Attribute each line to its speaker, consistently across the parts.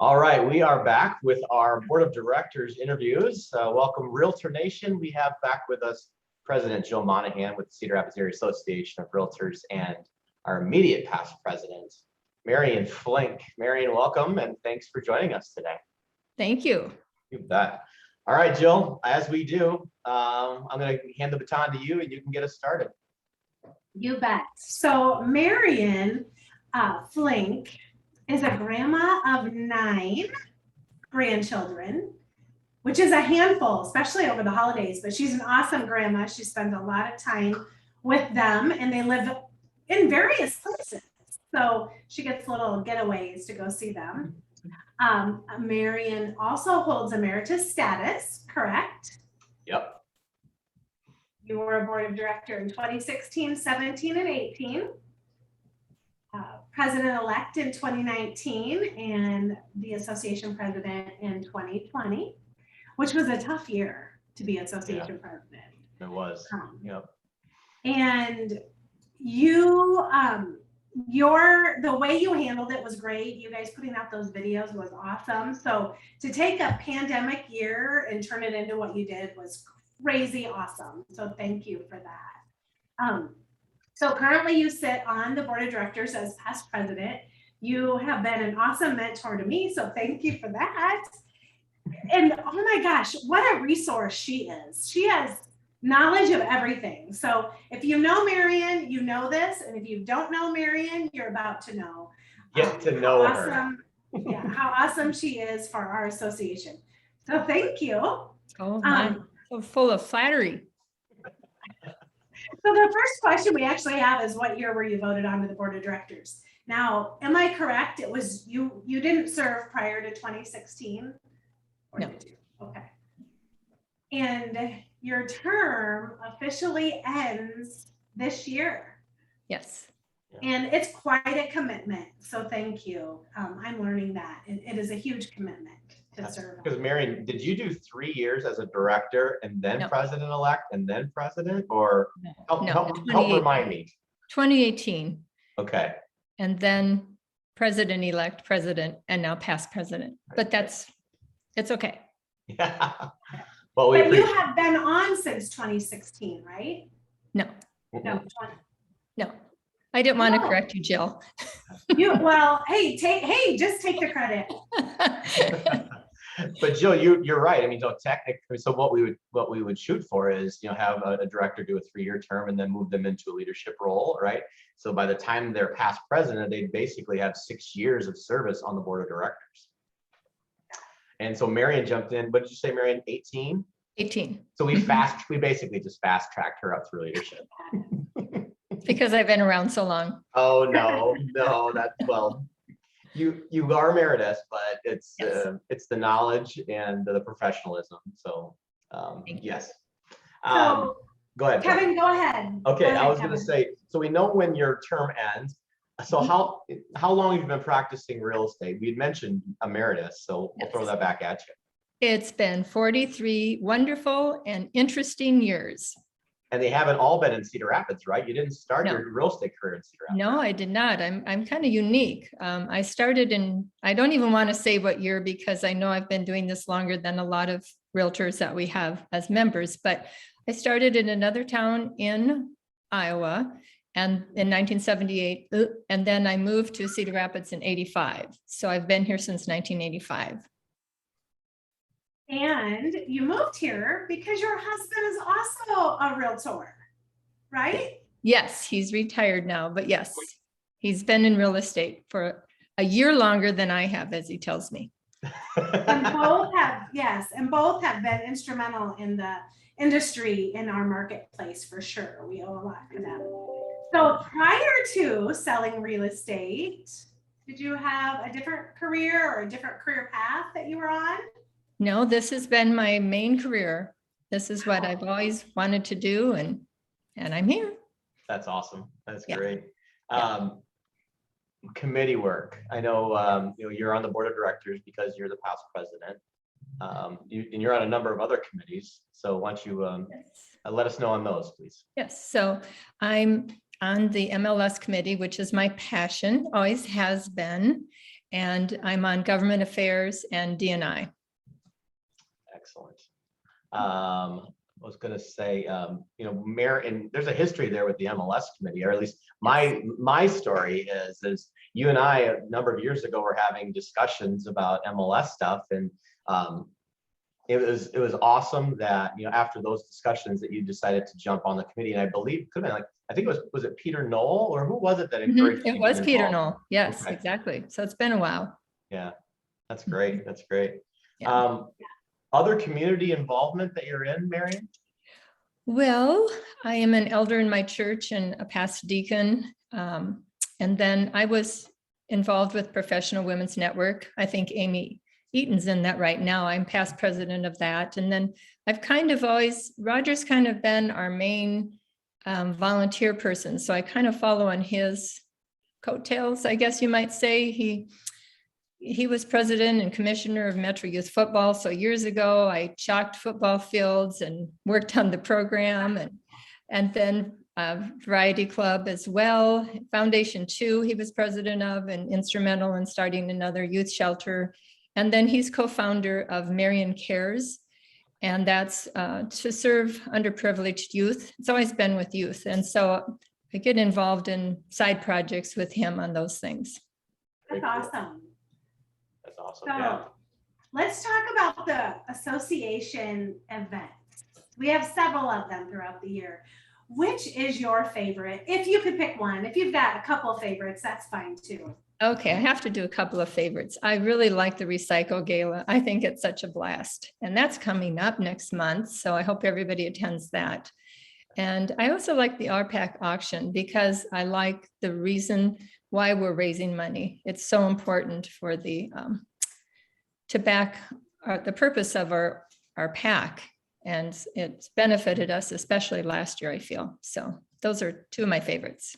Speaker 1: All right, we are back with our board of directors interviews. Welcome, Realtor Nation. We have back with us President Jill Monahan with the Cedar Rapids Area Association of Realtors and our immediate past president, Marian Flink. Marian, welcome and thanks for joining us today.
Speaker 2: Thank you.
Speaker 1: You bet. All right, Jill, as we do, I'm going to hand the baton to you and you can get us started.
Speaker 3: You bet. So Marian Flink is a grandma of 9 grandchildren, which is a handful, especially over the holidays, but she's an awesome grandma. She spends a lot of time with them and they live in various places. So she gets little getaways to go see them. Marian also holds emeritus status, correct?
Speaker 1: Yep.
Speaker 3: You were a board of director in 2016, 17, and 18. President-elect in 2019 and the association president in 2020, which was a tough year to be association president.
Speaker 1: It was. Yep.
Speaker 3: And the way you handled it was great. You guys putting out those videos was awesome. So to take a pandemic year and turn it into what you did was crazy awesome. So thank you for that. So currently you sit on the board of directors as past president. You have been an awesome mentor to me. So thank you for that. And oh my gosh, what a resource she is. She has knowledge of everything. So if you know Marian, you know this. And if you don't know Marian, you're about to know.
Speaker 1: Get to know her.
Speaker 3: Yeah, how awesome she is for our association. So thank you.
Speaker 2: Oh, man. So full of flattery.
Speaker 3: So the first question we actually have is, what year were you voted onto the board of directors? Now, am I correct? It was you didn't serve prior to 2016?
Speaker 2: No.
Speaker 3: Okay. And your term officially ends this year.
Speaker 2: Yes.
Speaker 3: And it's quite a commitment. So thank you. I'm learning that. It is a huge commitment to serve.
Speaker 1: Because Marian, did you do 3 years as a director and then president-elect and then president, or help remind me?
Speaker 2: 2018.
Speaker 1: Okay.
Speaker 2: And then president-elect, president, and now past president. But it's okay.
Speaker 1: Yeah. Well,
Speaker 3: but you have been on since 2016, right?
Speaker 2: No.
Speaker 3: No.
Speaker 2: No. I didn't want to correct you, Jill.
Speaker 3: Hey, just take the credit.
Speaker 1: But Jill, you're right. I mean, so technically, so what we would shoot for is, have a director do a 3-year term and then move them into a leadership role, right? So by the time they're past president, they basically have 6 years of service on the board of directors. And so Marian jumped in. What did you say, Marian? 18?
Speaker 2: 18.
Speaker 1: So we basically just fast tracked her up through leadership.
Speaker 2: Because I've been around so long.
Speaker 1: Oh no, you are emeritus, but it's the knowledge and the professionalism. So yes.
Speaker 3: So,
Speaker 1: go ahead,
Speaker 3: Kevin. Go ahead.
Speaker 1: Okay,
Speaker 3: go ahead,
Speaker 1: I was going to say. So we know when your term ends. So how long have you been practicing real estate? We had mentioned emeritus, so we'll throw that back at you.
Speaker 2: It's been 43 wonderful and interesting years.
Speaker 1: And they haven't all been in Cedar Rapids, right? You didn't start your real estate career in Cedar Rapids.
Speaker 2: No, I did not. I'm kind of unique. I started I don't even want to say what year, because I know I've been doing this longer than a lot of realtors that we have as members, but I started in another town in Iowa and in 1978, and then I moved to Cedar Rapids in 85. So I've been here since 1985.
Speaker 3: And you moved here because your husband is also a realtor, right?
Speaker 2: Yes, he's retired now, but yes, he's been in real estate for a year longer than I have, as he tells me.
Speaker 3: And both have been instrumental in the industry in our marketplace for sure. We owe a lot to them. So prior to selling real estate, did you have a different career or a different career path that you were on?
Speaker 2: No, this has been my main career. This is what I've always wanted to do, and I'm here.
Speaker 1: That's awesome. That's great. Committee work. I know you're on the board of directors because you're the past president. And you're on a number of other committees. So why don't you let us know on those, please?
Speaker 2: Yes. So I'm on the MLS committee, which is my passion, always has been. and I'm on government affairs and D&I.
Speaker 1: Excellent. I was going to say, Marian, there's a history there with the MLS committee, or at least my story is you and I a number of years ago were having discussions about MLS stuff, and it was awesome that after those discussions that you decided to jump on the committee, and I believe I think it was it Peter Knoll, or who was it that encouraged you
Speaker 2: It
Speaker 1: to
Speaker 2: was
Speaker 1: get
Speaker 2: Peter
Speaker 1: involved?
Speaker 2: Knoll. Yes,
Speaker 1: Okay.
Speaker 2: exactly. So it's been a while.
Speaker 1: Yeah, that's great. That's great.
Speaker 2: Yeah.
Speaker 1: Other community involvement that you're in, Marian?
Speaker 2: Well, I am an elder in my church and a past deacon. And then I was involved with Professional Women's Network. I think Amy Eaton's in that right now. I'm past president of that. And then I've Roger's kind of been our main volunteer person. So I kind of follow on his coattails, I guess you might say. He was president and commissioner of Metro Youth Football. So years ago, I chalked football fields and worked on the program, and then Variety Club as well. Foundation 2, he was president of and instrumental in starting another youth shelter. And then he's co-founder of Marian Cares, and that's to serve underprivileged youth. It's always been with youth. And so I get involved in side projects with him on those things.
Speaker 3: That's awesome.
Speaker 1: That's awesome.
Speaker 3: So
Speaker 1: Yeah.
Speaker 3: let's talk about the association events. We have several of them throughout the year. Which is your favorite? If you could pick one, if you've got a couple favorites, that's fine too.
Speaker 2: Okay, I have to do a couple of favorites. I really like the Recycle Gala. I think it's such a blast. And that's coming up next month. So I hope everybody attends that. And I also like the RPAC auction because I like the reason why we're raising money. It's so important for to back the purpose of our PAC. And it's benefited us, especially last year, I feel. So those are two of my favorites.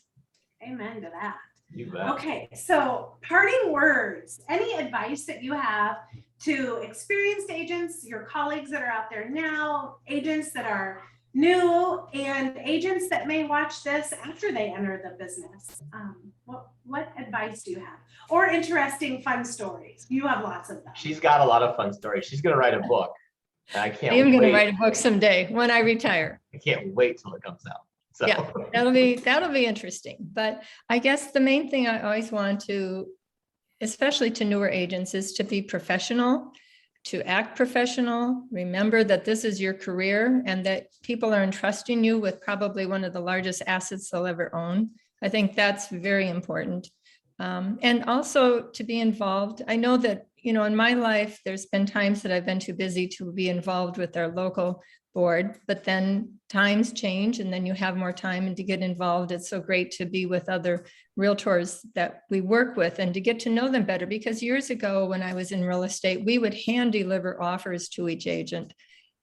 Speaker 3: Amen to that.
Speaker 1: You bet.
Speaker 3: Okay, so parting words, any advice that you have to experienced agents, your colleagues that are out there now, agents that are new, and agents that may watch this after they enter the business? What advice do you have? Or interesting, fun stories? You have lots of them.
Speaker 1: She's got a lot of fun stories. She's going to write a book. And I can't
Speaker 2: I am going to
Speaker 1: wait.
Speaker 2: write a book someday when I retire.
Speaker 1: I can't wait till it comes out. So.
Speaker 2: Yeah, that'll be interesting. But I guess the main thing I always want to, especially to newer agents, is to be professional, to act professional. Remember that this is your career and that people are entrusting you with probably one of the largest assets they'll ever own. I think that's very important. And also to be involved. I know that, in my life, there's been times that I've been too busy to be involved with our local board, but then times change and then you have more time and to get involved. It's so great to be with other realtors that we work with and to get to know them better, because years ago when I was in real estate, we would hand deliver offers to each agent.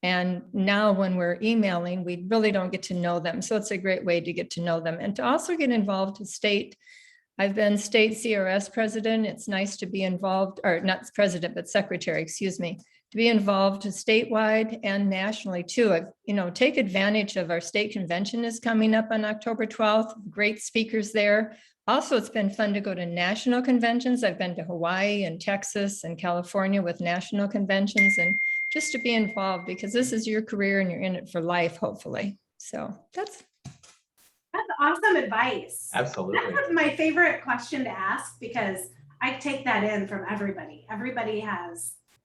Speaker 2: And now when we're emailing, we really don't get to know them. So it's a great way to get to know them and to also get involved with state. I've been state CRS president. It's nice to be involved, or not president, but secretary, excuse me, to be involved statewide and nationally too. Take advantage of our state convention is coming up on October 12th. Great speakers there. Also, it's been fun to go to national conventions. I've been to Hawaii and Texas and California with national conventions, and just to be involved because this is your career and you're in it for life, hopefully. So that's
Speaker 3: awesome advice.
Speaker 1: Absolutely.
Speaker 3: That was my favorite question to ask because I take that in from everybody. Everybody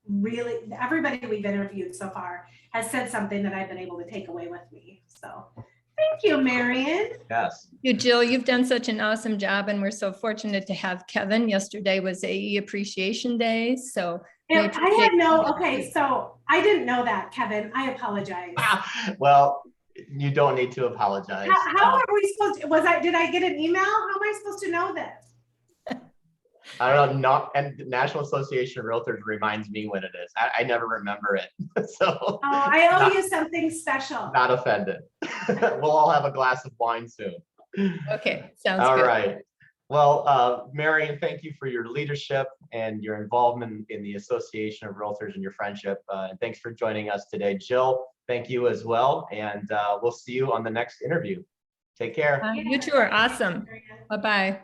Speaker 3: we've interviewed so far has said something that I've been able to take away with me. So thank you, Marian.
Speaker 1: Yes.
Speaker 2: You, Jill, you've done such an awesome job and we're so fortunate to have Kevin. Yesterday was AE Appreciation Day. So
Speaker 3: so I didn't know that, Kevin. I apologize.
Speaker 1: Well, you don't need to apologize.
Speaker 3: How are we supposed to, did I get an email? How am I supposed to know this?
Speaker 1: I don't know. And the National Association of Realtors reminds me when it is. I never remember it. So
Speaker 3: I owe you something special.
Speaker 1: Not offended. We'll all have a glass of wine soon.
Speaker 2: Okay, sounds
Speaker 1: all
Speaker 2: good.
Speaker 1: Right. Well, Marian, thank you for your leadership and your involvement in the Association of Realtors and your friendship. And thanks for joining us today. Jill, thank you as well. And we'll see you on the next interview. Take care.
Speaker 2: You two are awesome. Bye-bye.